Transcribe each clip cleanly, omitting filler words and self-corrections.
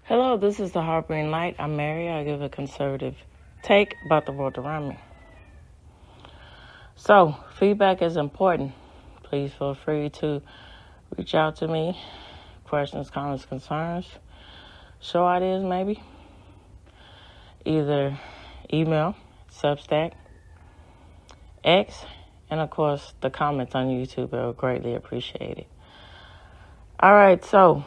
Hello, this is the Harboring Light. I'm Mary. I give a conservative take about the world around me. So, feedback is important. Please feel free to reach out to me. Questions, comments, concerns, show ideas maybe. Either email, Substack, X, and of course the comments on YouTube are greatly appreciated. All right, so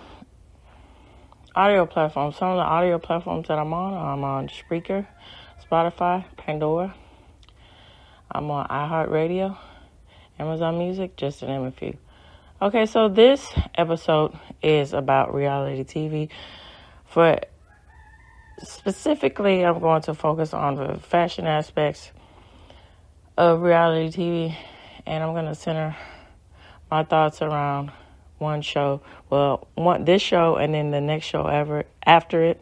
audio platforms. Some of the audio platforms that I'm on Spreaker, Spotify, Pandora. I'm on iHeartRadio, Amazon Music, just to name a few. Okay, so this episode is about reality TV. Specifically, I'm going to focus on the fashion aspects of reality TV, and I'm going to center my thoughts around one show. Well, this show and then the next show after it.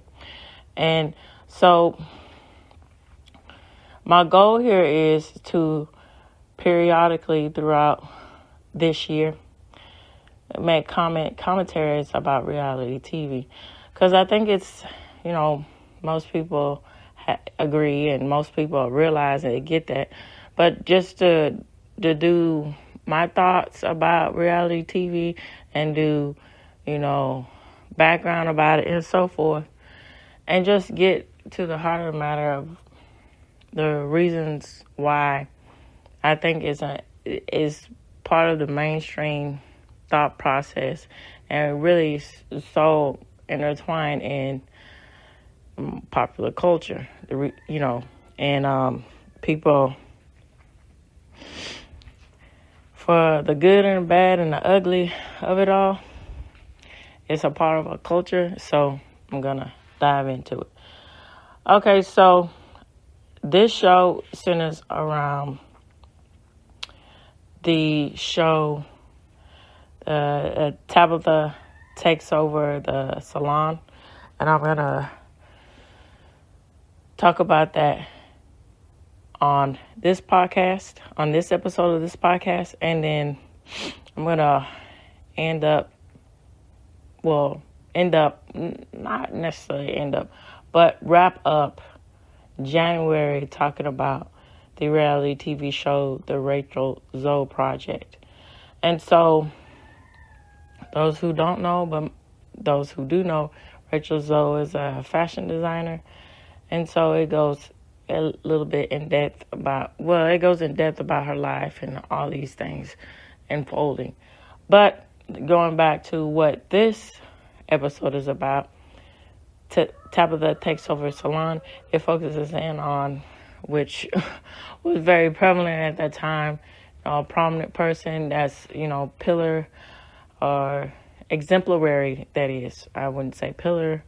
And so my goal here is to periodically throughout this year make commentaries about reality TV, because I think it's, most people agree and most people realize and get that. But just to do my thoughts about reality TV and do, background about it and so forth, and just get to the heart of the matter of the reasons why I think is part of the mainstream thought process and really so intertwined in popular culture, and people, for the good and the bad and the ugly of it all, it's a part of our culture. So I'm gonna dive into it. Okay, so this show centers around the show Tabatha takes over the Salon, and I'm gonna talk about that on this episode of this podcast, and then I'm gonna wrap up January talking about the reality TV show, The Rachel Zoe Project. And so, those who don't know, but those who do know, Rachel Zoe is a fashion designer. And so it goes a little bit in depth about her life and all these things unfolding. But going back to what this episode is about, Tabatha takes over Salon. It focuses in on, which was very prevalent at that time, a prominent person that's, pillar or exemplary, that is. I wouldn't say pillar.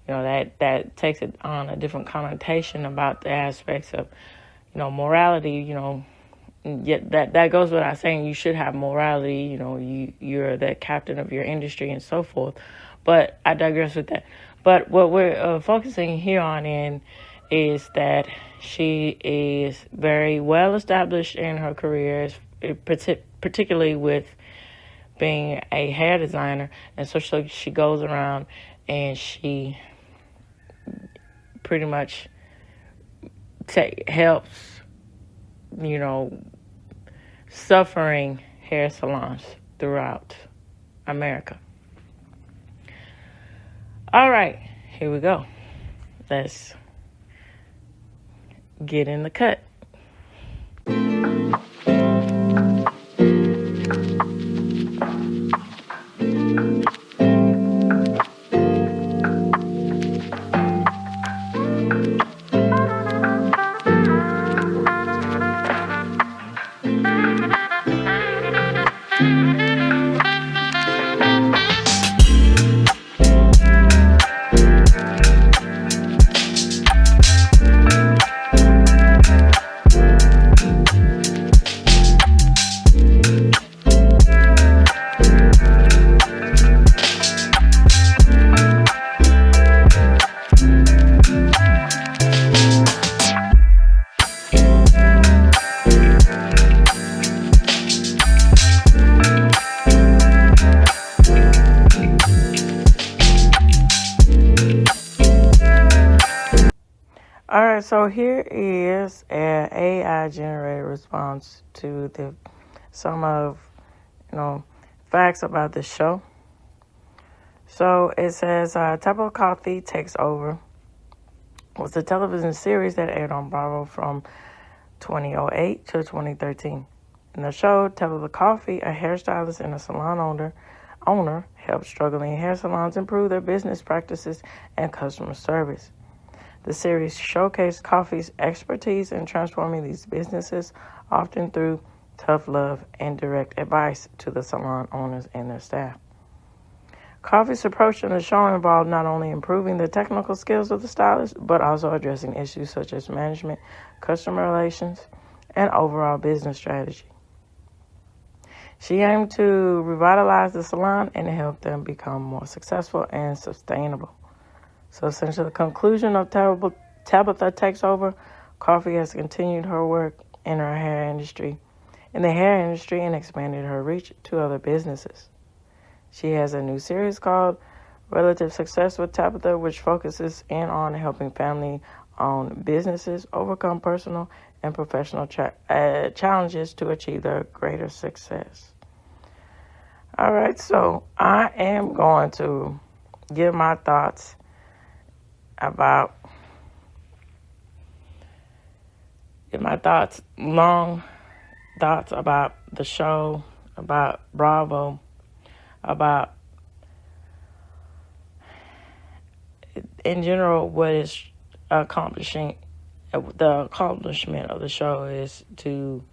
That takes it on a different connotation about the aspects of, morality. Yet that goes without saying. You should have morality. You're the captain of your industry and so forth. But I digress with that. But what we're focusing here on is that she is very well established in her career, particularly with being a hair designer. And so she goes around and she pretty much helps, suffering hair salons throughout America. All right, here we go. Let's get in the cut. right, so here is an AI generated response to some of facts about the show. So it says Tabatha Takes Over was a television series that aired on Bravo from 2008 to 2013. In the show, Tabatha, a hairstylist and a salon owner helped struggling hair salons improve their business practices and customer service. The series showcased Coffee's expertise in transforming these businesses, often through tough love and direct advice to the salon owners and their staff. Coffee's approach in the show involved not only improving the technical skills of the stylist, but also addressing issues such as management, customer relations, and overall business strategy. She aimed to revitalize the salon and help them become more successful and sustainable. So since the conclusion of Tabatha Takes Over, Coffee has continued her work in the hair industry and expanded her reach to other businesses. She has a new series called Relative Success with Tabatha, which focuses in on helping family-owned businesses overcome personal and professional challenges to achieve their greater success. All right, so I am going to give my thoughts long thoughts about the show, about Bravo, about, in general, what is the accomplishment of the show is to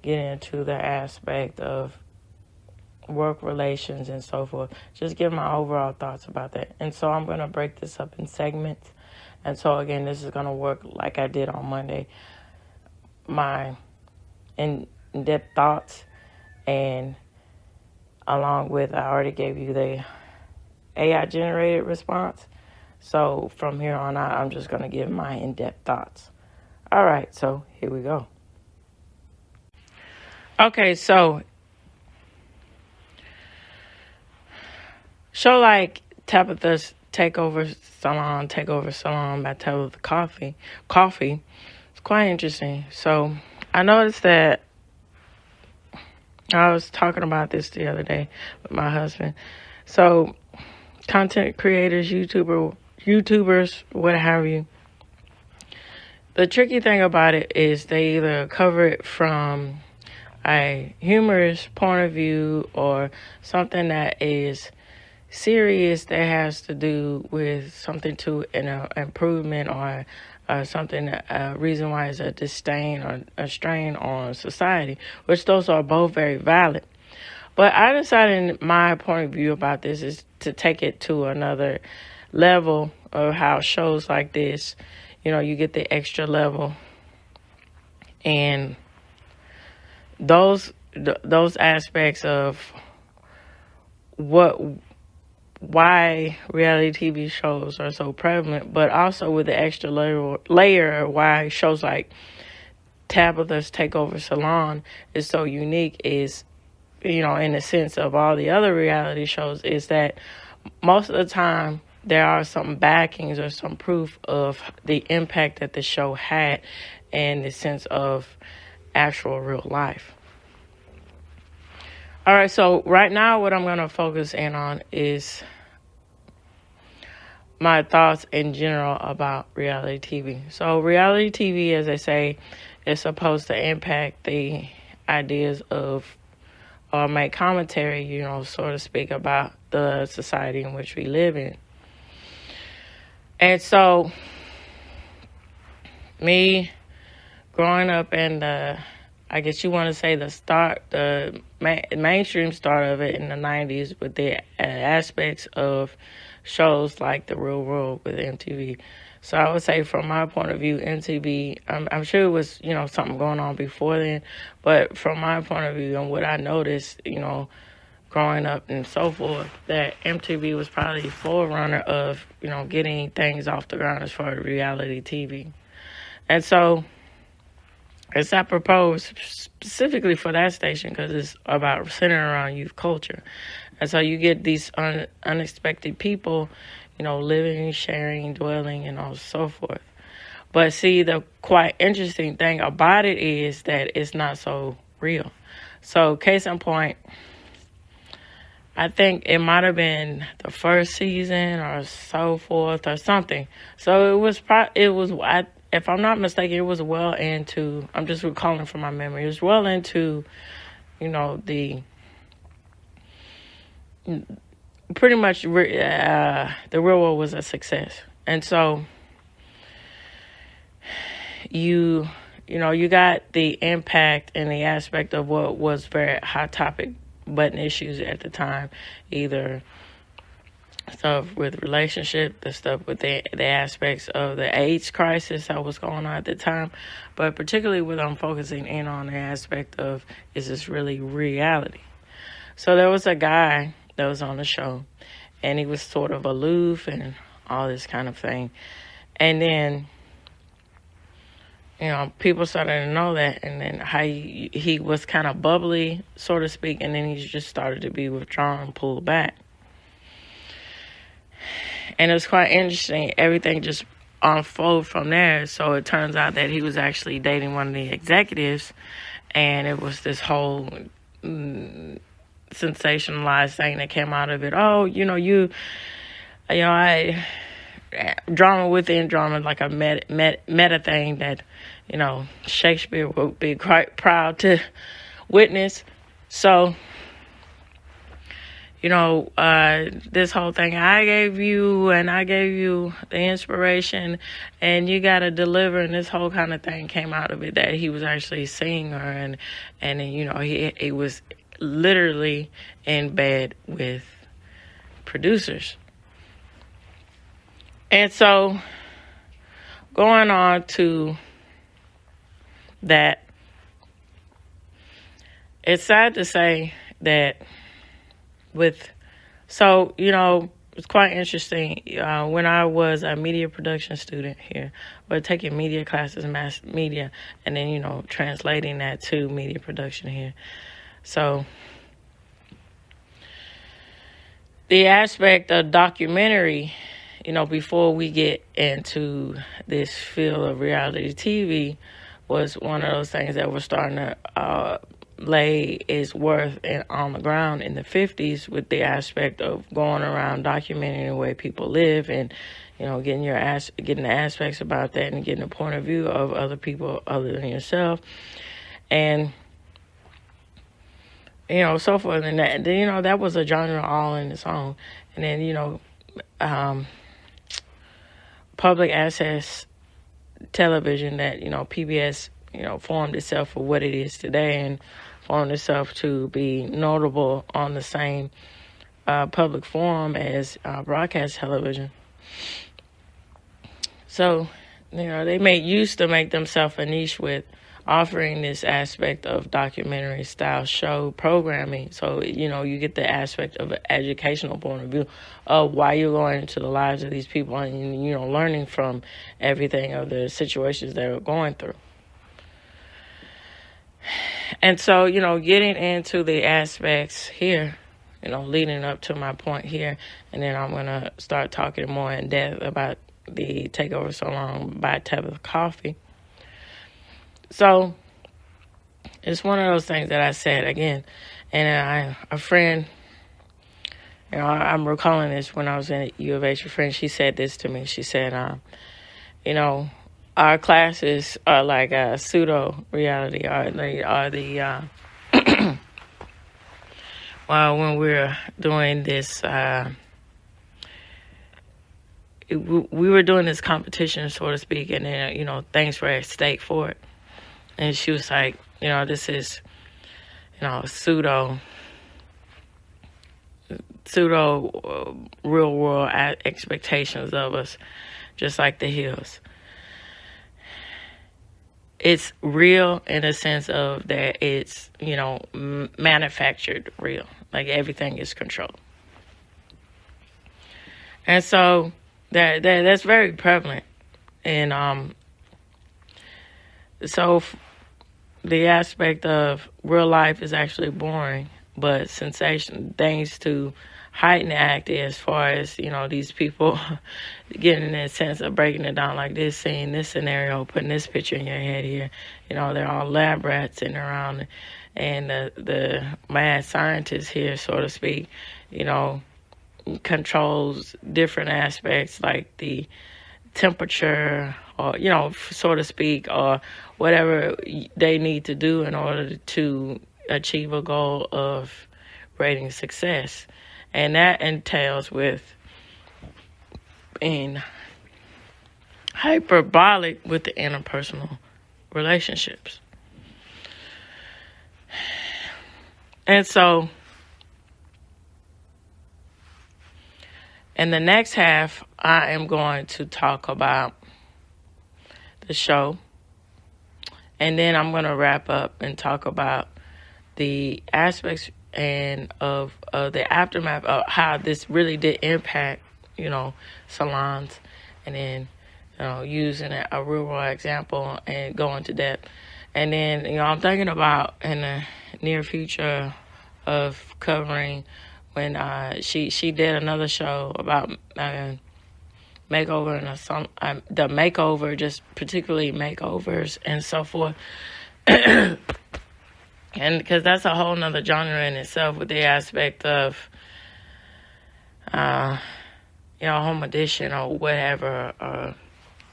get into the aspect of work relations and so forth. Just give my overall thoughts about that. And so I'm going to break this up in segments. And so, again, this is going to work like I did on Monday. My in-depth thoughts, and along with, I already gave you the AI-generated response. So from here on out, I'm just going to give my in-depth thoughts. All right, so here we go. Okay, so show like Tabatha's Takeover Salon by Tabatha Coffee. It's quite interesting. So I noticed that I was talking about this the other day with my husband. So content creators, YouTubers, what have you. The tricky thing about it is they either cover it from a humorous point of view or something that is serious that has to do with something to an improvement or something, a reason why it's a disdain or a strain on society, which those are both very valid. But I decided my point of view about this is to take it to another level of how shows like this, you get the extra level, and those aspects of why reality TV shows are so prevalent, but also with the extra layer why shows like Tabatha's Takeover Salon is so unique is, in the sense of all the other reality shows, is that most of the time there are some backings or some proof of the impact that the show had in the sense of actual real life. All right, so right now what I'm going to focus in on is my thoughts in general about reality TV. So reality TV, as I say, is supposed to impact the ideas of, or make commentary, so to speak, about the society in which we live in. And so, me growing up in I guess you want to say the mainstream start of it in the 90s with the aspects of shows like The Real World with MTV. So I would say from my point of view, MTV, I'm sure it was, something going on before then, but from my point of view and what I noticed, growing up and so forth, that MTV was probably the forerunner of, getting things off the ground as far as reality TV. And so it's apropos specifically for that station because it's about centering around youth culture. And so you get these unexpected people, living, sharing, dwelling, and so forth. But see, the quite interesting thing about it is that it's not so real. So, case in point, I think it might have been the first season or so forth or something. So if I'm not mistaken, it was well into, I'm just recalling from my memory, it was well into, the pretty much the real world was a success. And so you got the impact and the aspect of what was very hot topic button issues at the time, either stuff with relationship, the stuff with the aspects of the AIDS crisis that was going on at the time, but particularly what I'm focusing in on the aspect of, is this really reality? So there was a guy that was on the show, and he was sort of aloof and all this kind of thing, and then people started to know that, and then how he was kind of bubbly, so to speak, and then he just started to be withdrawn, pulled back. And it was quite interesting. Everything just unfolded from there. So it turns out that he was actually dating one of the executives, and it was this whole sensationalized thing that came out of it. Oh, drama within drama, like a meta thing that, Shakespeare would be quite proud to witness. So, this whole thing, I gave you the inspiration, and you got to deliver, and this whole kind of thing came out of it, that he was actually seeing her, and then, he was literally in bed with producers. And so, going on to that, it's sad to say that it's quite interesting. When I was a media production student here, but taking media classes, mass media, and then, translating that to media production here. So, the aspect of documentary, before we get into this field of reality TV, was one of those things that was starting to lay its worth on the ground in the 50s, with the aspect of going around documenting the way people live, and getting the aspects about that, and getting a point of view of other people other than yourself, and so forth. And that, that was a genre all in its own. And then public access television, that PBS formed itself for what it is today, and formed itself to be notable on the same public forum as broadcast television. So they used to make themselves a niche with offering this aspect of documentary style show programming. So you get the aspect of an educational point of view of why you're going into the lives of these people, and learning from everything of the situations they're going through. And so, getting into the aspects here, leading up to my point here, and then I'm going to start talking more in depth about the Takeover Salon by Tabatha Coffee. So, it's one of those things that I said again, and a friend, I'm recalling this when I was in U of H, a friend, she said this to me. She said, our classes are like a pseudo reality, or they are the well, when we're doing this, we were doing this competition, so to speak, and then things were at stake for it. And she was like, this is pseudo real world expectations of us, just like the hills. It's real in a sense of that it's, manufactured real. Like everything is controlled. And so that's very prevalent. And so the aspect of real life is actually boring, but sensation, thanks to heightened act as far as, these people getting that sense of breaking it down like this, seeing this scenario, putting this picture in your head here. They're all lab rats sitting around, and the mad scientist here, so to speak, controls different aspects like the temperature, or so to speak, or whatever they need to do in order to achieve a goal of rating success. And that entails with being hyperbolic with the interpersonal relationships. And so in the next half, I am going to talk about the show. And then I'm going to wrap up and talk about the aspects and of the aftermath of how this really did impact, salons. And then, using a real world example and go into depth. And then, I'm thinking about in the near future of covering when she did another show about makeover and the makeover, just particularly makeovers and so forth. And because that's a whole nother genre in itself, with the aspect of home edition or whatever,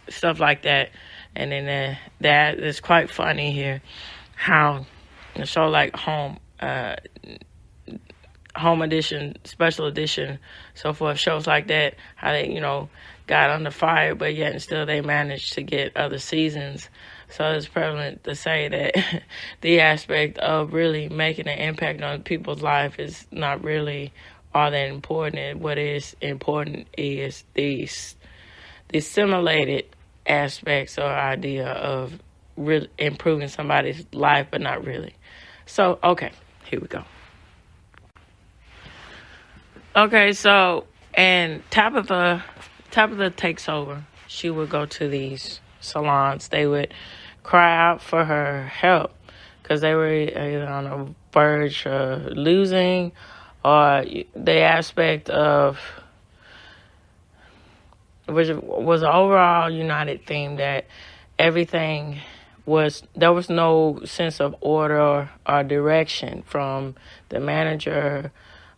stuff like that. And then that is quite funny here, how a show like home edition, special edition, so forth, shows like that, how they, got under fire, but yet and still they managed to get other seasons. So it's prevalent to say that the aspect of really making an impact on people's life is not really all that important. What is important is the simulated aspects or idea of really improving somebody's life, but not really. So, okay, here we go. Okay, so, and Tabatha takes over. She would go to these salons. They would cry out for her help because they were either on the verge of losing, or the aspect of, which was an overall united theme, that everything there was no sense of order or direction from the manager,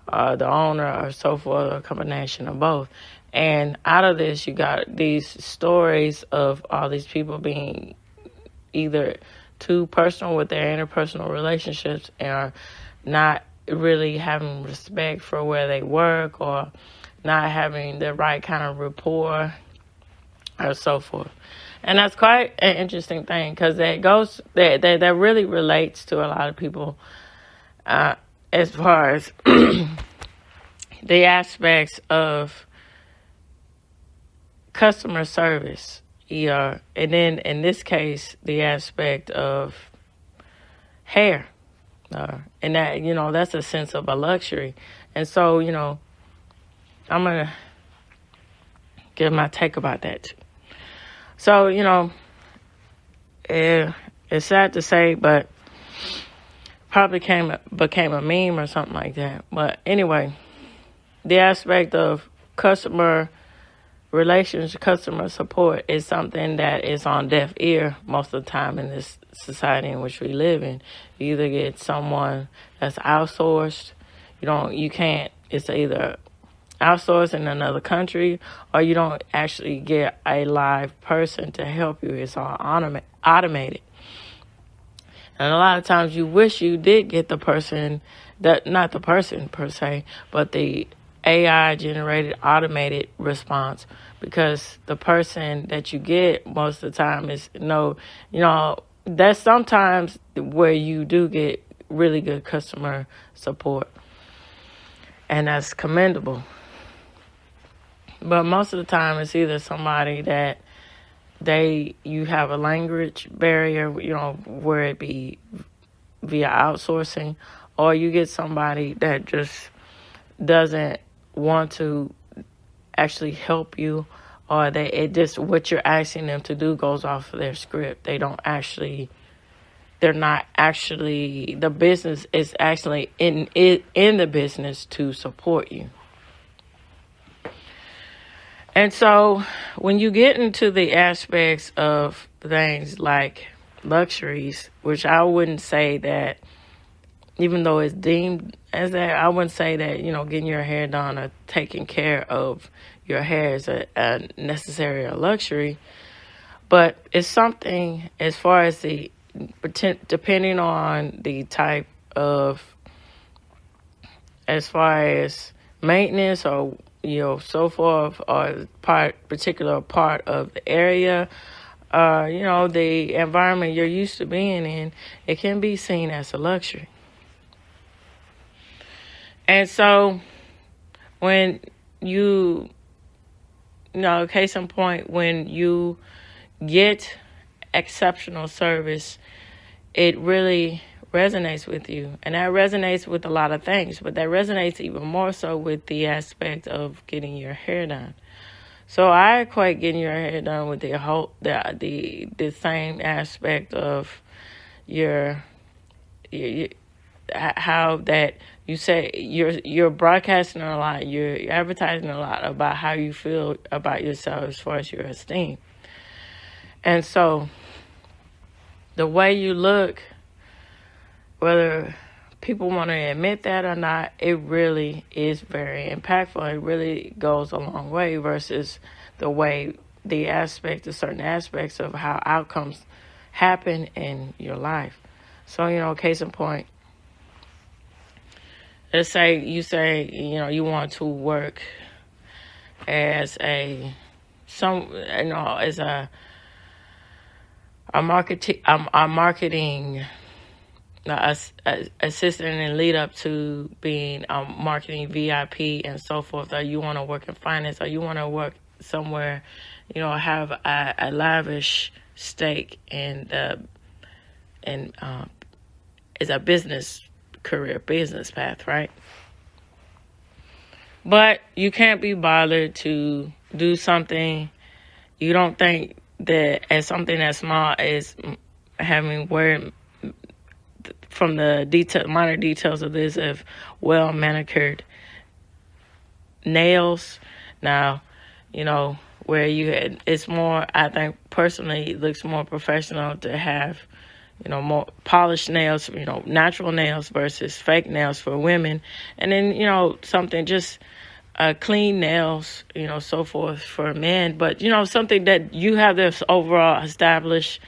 the owner, or so forth, or a combination of both. And out of this, you got these stories of all these people being either too personal with their interpersonal relationships and are not really having respect for where they work, or not having the right kind of rapport, or so forth. And that's quite an interesting thing, because that really relates to a lot of people as far as the aspects of customer service, and then in this case, the aspect of hair, and that, that's a sense of a luxury. And so, I'm gonna give my take about that too. So, it's sad to say, but probably became a meme or something like that. But anyway, the aspect of customer relations, customer support is something that is on deaf ear most of the time in this society in which we live in. You either get someone that's outsourced, it's either outsourced in another country, or you don't actually get a live person to help you. It's all automated. And a lot of times you wish you did get the person, not the person per se, but the AI generated automated response, because the person that you get most of the time is that's sometimes where you do get really good customer support, and that's commendable. But most of the time it's either somebody that you have a language barrier, where it be via outsourcing, or you get somebody that just doesn't want to actually help you, or what you're asking them to do goes off of their script. The business is actually in the business to support you. And so when you get into the aspects of things like luxuries, which I wouldn't say that, even though it's deemed as that, I wouldn't say that, getting your hair done or taking care of your hair is a necessary or luxury. But it's something, as far as depending on the type of, as far as maintenance or, so forth, or particular part of the area, the environment you're used to being in, it can be seen as a luxury. And so when case in point, when you get exceptional service, it really resonates with you. And that resonates with a lot of things, but that resonates even more so with the aspect of getting your hair done. So I equate getting your hair done with the same aspect of how that you say you're broadcasting a lot, you're advertising a lot about how you feel about yourself as far as your esteem. And so the way you look, whether people want to admit that or not, it really is very impactful. It really goes a long way versus certain aspects of how outcomes happen in your life. So, case in point, let's say you want to work as a marketing assistant and lead up to being a marketing VIP and so forth, or you want to work in finance, or you want to work somewhere, have a lavish stake in is a business path, right? But you can't be bothered to do something you don't think that as something as small as having from the minor details of this, of well manicured nails. Now, where it's more, I think personally, it looks more professional to have, more polished nails, natural nails versus fake nails for women. And then, something just clean nails, so forth for men. But, something that you have this overall established,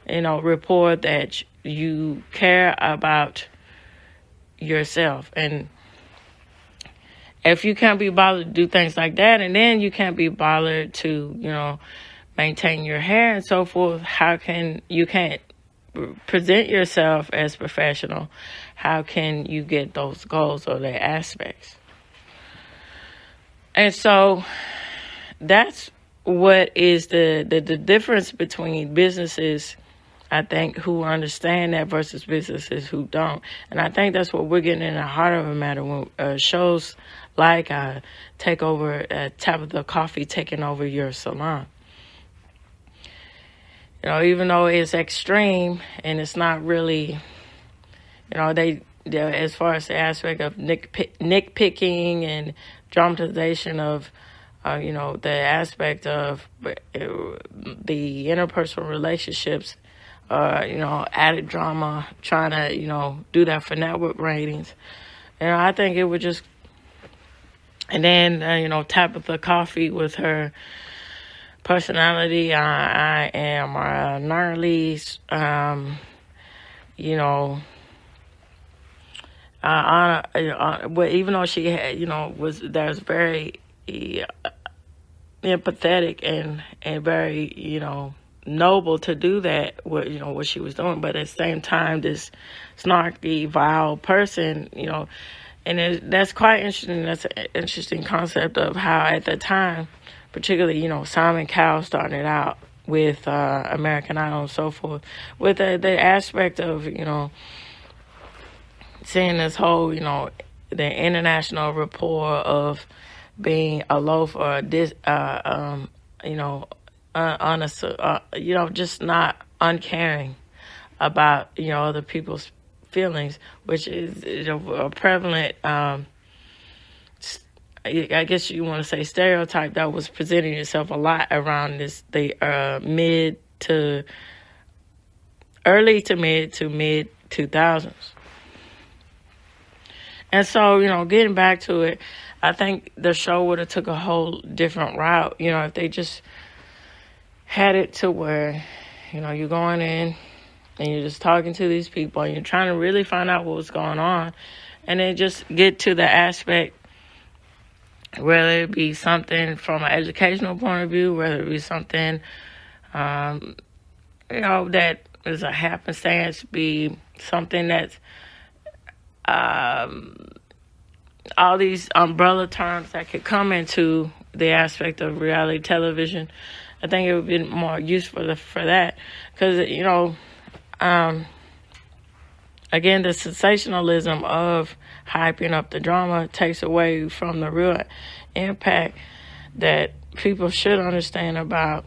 rapport that you care about yourself. And if you can't be bothered to do things like that, and then you can't be bothered to, maintain your hair and so forth, you can't present yourself as professional, how can you get those goals or their aspects? And so that's what is the difference between businesses, I think, who understand that versus businesses who don't. And I think that's what we're getting in the heart of the matter when shows like Takeover, Tabatha Coffee taking over your salon. Even though it's extreme and it's not really, they as far as the aspect of nitpicking and dramatization of, the aspect of the interpersonal relationships, added drama, trying to, do that for network ratings. I think it would just, and then, Tabatha Coffee with her personality, I am gnarly, even though she had, there's very empathetic and very, noble to do that, what she was doing, but at the same time, this snarky, vile person, and that's quite interesting. That's an interesting concept of how at the time, particularly, Simon Cowell started out with American Idol and so forth, with the aspect of, seeing this whole, the international rapport of being a loaf or honest, just not uncaring about, other people's feelings, which is a prevalent I guess you want to say stereotype that was presenting itself a lot around the early to mid 2000s. And so, getting back to it, I think the show would have took a whole different route, if they just had it to where, you're going in and you're just talking to these people and you're trying to really find out what was going on, and then just get to the aspect, whether it be something from an educational point of view, whether it be something, that is a happenstance, be something that's all these umbrella terms that could come into the aspect of reality television. I think it would be more useful for that, because, again, the sensationalism of hyping up the drama takes away from the real impact that people should understand about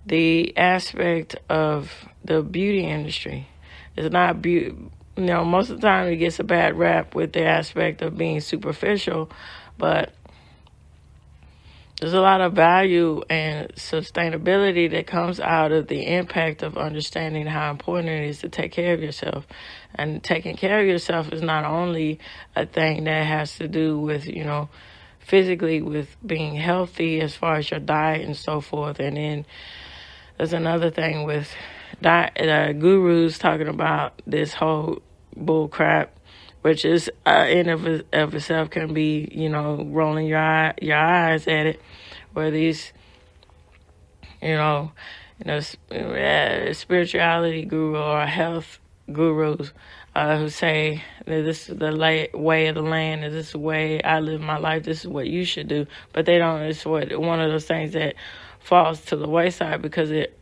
the aspect of the beauty industry. It's not beauty. Most of the time it gets a bad rap with the aspect of being superficial, but there's a lot of value and sustainability that comes out of the impact of understanding how important it is to take care of yourself. And taking care of yourself is not only a thing that has to do with, physically with being healthy as far as your diet and so forth. And then there's another thing with gurus talking about this whole bull crap, which is in of itself can be, rolling your eyes at it, where these, spirituality guru or health gurus who say that this is the way of the land, and this is the way I live my life, this is what you should do. But they don't. It's one of those things that falls to the wayside, because it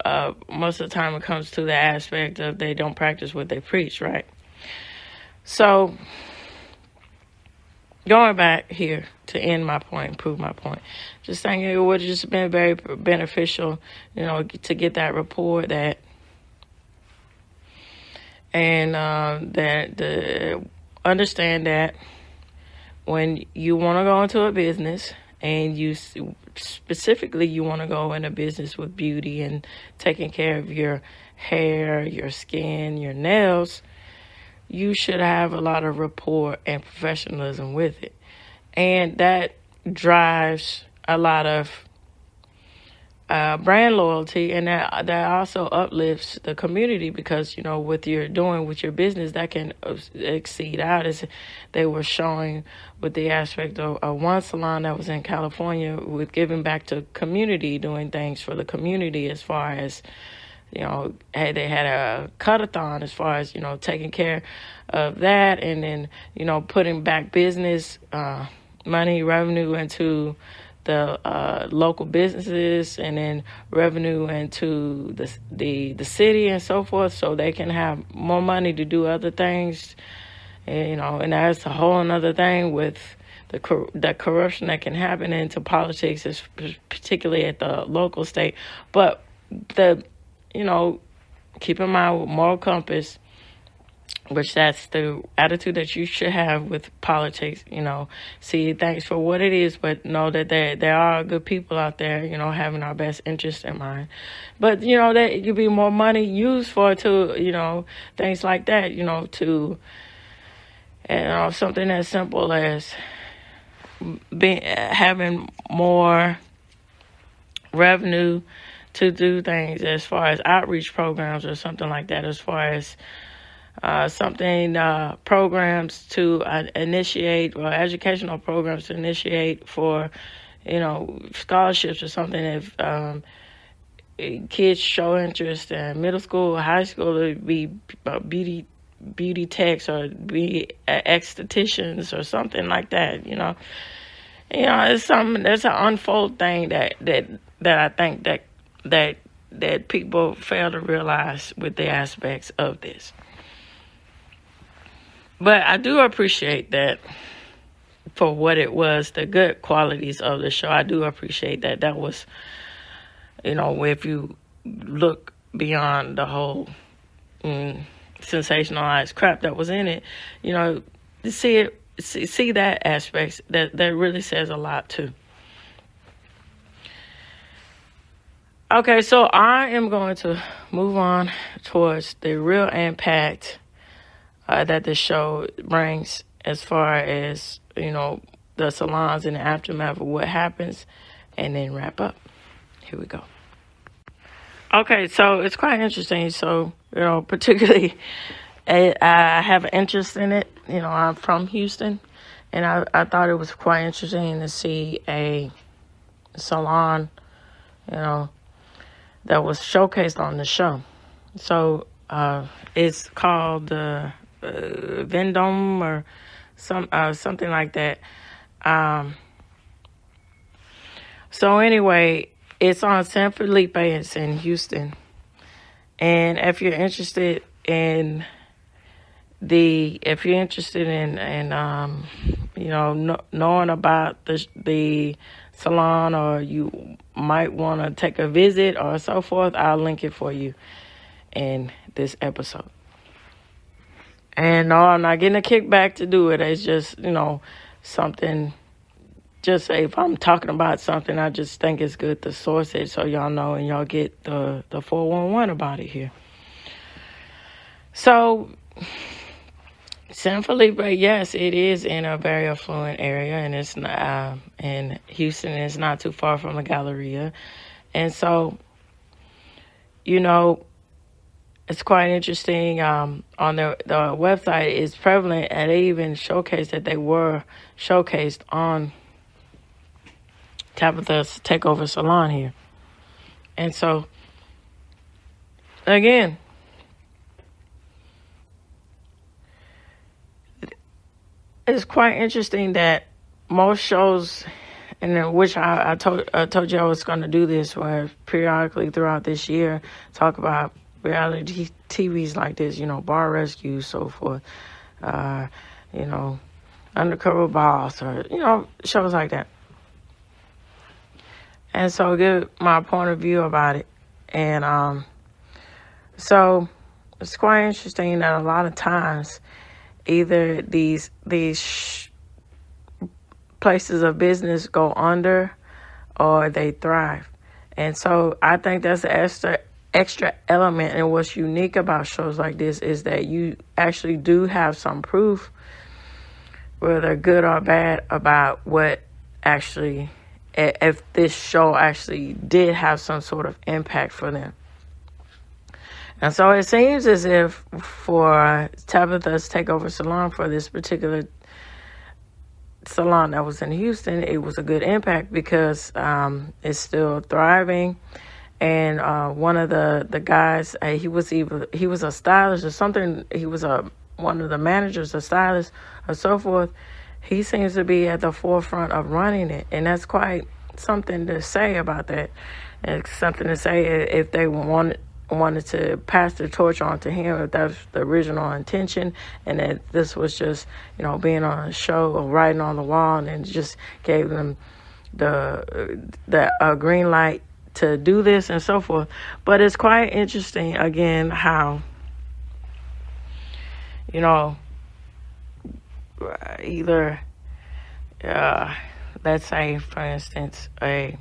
most of the time it comes to the aspect of they don't practice what they preach, right? So, going back here to end my point, prove my point, just saying it would have just been very beneficial, to get that report understand that when you want to go into a business, and you specifically you want to go in a business with beauty and taking care of your hair, your skin, your nails, you should have a lot of rapport and professionalism with it. And that drives a lot of brand loyalty, and that also uplifts the community, because, what you're doing with your business, that can exceed out. As they were showing with the aspect of one salon that was in California with giving back to community, doing things for the community as far as, hey, they had a cut-a-thon as far as, taking care of that, and then, putting back business money, revenue into the local businesses, and then revenue into the city and so forth, so they can have more money to do other things. And, and that's a whole another thing with the corruption that can happen into politics, particularly at the local state. But keep in mind with moral compass, which that's the attitude that you should have with politics, see things for what it is, but know that there are good people out there, having our best interests in mind. But, that it could be more money used for things like that, to, something as simple as having more revenue to do things as far as outreach programs or something like that, as far as programs to initiate, or educational programs to initiate for, scholarships or something. If kids show interest in middle school, high school, it would be beauty techs, or be estheticians or something like that. It's something that's an unfold thing that I think that people fail to realize with the aspects of this. But I do appreciate that for what it was, the good qualities of the show. I do appreciate that. That was, if you look beyond the whole sensationalized crap that was in it, to see it see that aspect. That really says a lot too. Okay, so I am going to move on towards the real impact that the show brings as far as, the salons and the aftermath of what happens, and then wrap up. Here we go. Okay, so it's quite interesting. So, particularly, I have an interest in it. I'm from Houston, and I thought it was quite interesting to see a salon, that was showcased on the show. So it's called Vendome or something like that. So anyway, it's on San Felipe. It's in Houston, and if you're interested in knowing about the salon, or you might want to take a visit or so forth, I'll link it for you in this episode. And no, I'm not getting a kickback to do it. It's just, something. Just say if I'm talking about something, I just think it's good to source it so y'all know and y'all get the 411 about it here. So, San Felipe, yes, it is in a very affluent area, and it's not, and Houston is not too far from the Galleria. And so, it's quite interesting. On the website, it's prevalent, and they even showcased that they were showcased on Tabatha's Takeover Salon here. And so, again, it's quite interesting that most shows, and which I told you I was going to do this, where periodically throughout this year, talk about reality TVs like this, Bar Rescue, so forth, Undercover Boss, or, shows like that. And so give my point of view about it. And so it's quite interesting that a lot of times either these places of business go under or they thrive. And so I think that's an extra element. And what's unique about shows like this is that you actually do have some proof, whether good or bad, about what actually, if this show actually did have some sort of impact for them. And so it seems as if for Tabatha's Takeover Salon, for this particular salon that was in Houston, it was a good impact because it's still thriving. And one of the guys, he was a stylist or something. He was one of the managers, a stylist, or so forth. He seems to be at the forefront of running it, and that's quite something to say about that. It's something to say if they wanted to pass the torch on to him, if that was the original intention, and that this was just, being on a show or writing on the wall, and then just gave them the green light to do this and so forth. But it's quite interesting, again, how, either, let's say, for instance, a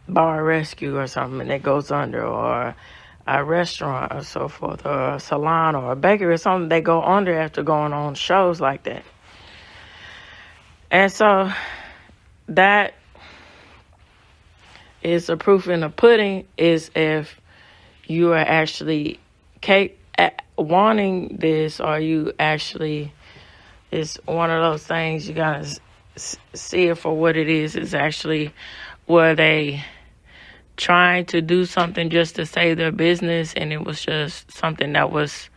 bar rescue or something that goes under, or a restaurant or so forth, or a salon or a bakery or something, they go under after going on shows like that. And so that is the proof in the pudding, is if you are actually wanting this, or you actually, it's one of those things you gotta see it for what it is. It's actually, were they trying to do something just to save their business, and it was just something that was,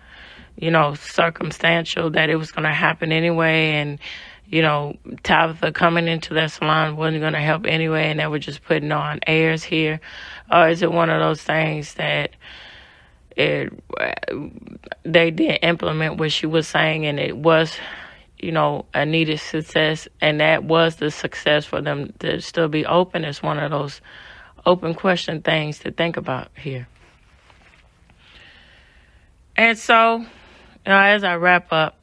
circumstantial, that it was going to happen anyway, and, Tabatha coming into that salon wasn't going to help anyway, and they were just putting on airs here? Or is it one of those things that they did implement what she was saying, and it was, a needed success, and that was the success for them to still be open? It's one of those open question things to think about here. And so, as I wrap up,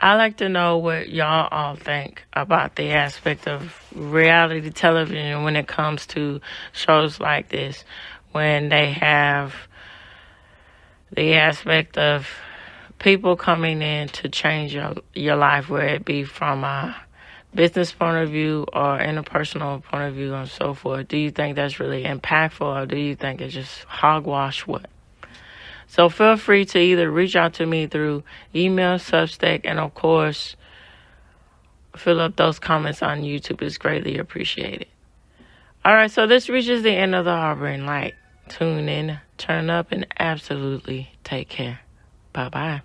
I like to know what y'all all think about the aspect of reality television when it comes to shows like this, when they have the aspect of people coming in to change your life, whether it be from a business point of view or interpersonal point of view and so forth. Do you think that's really impactful, or do you think it's just hogwash? What? So feel free to either reach out to me through email, Substack, and of course, fill up those comments on YouTube. It's greatly appreciated. All right, so this reaches the end of the Harboring Light. Tune in, turn up, and absolutely take care. Bye-bye.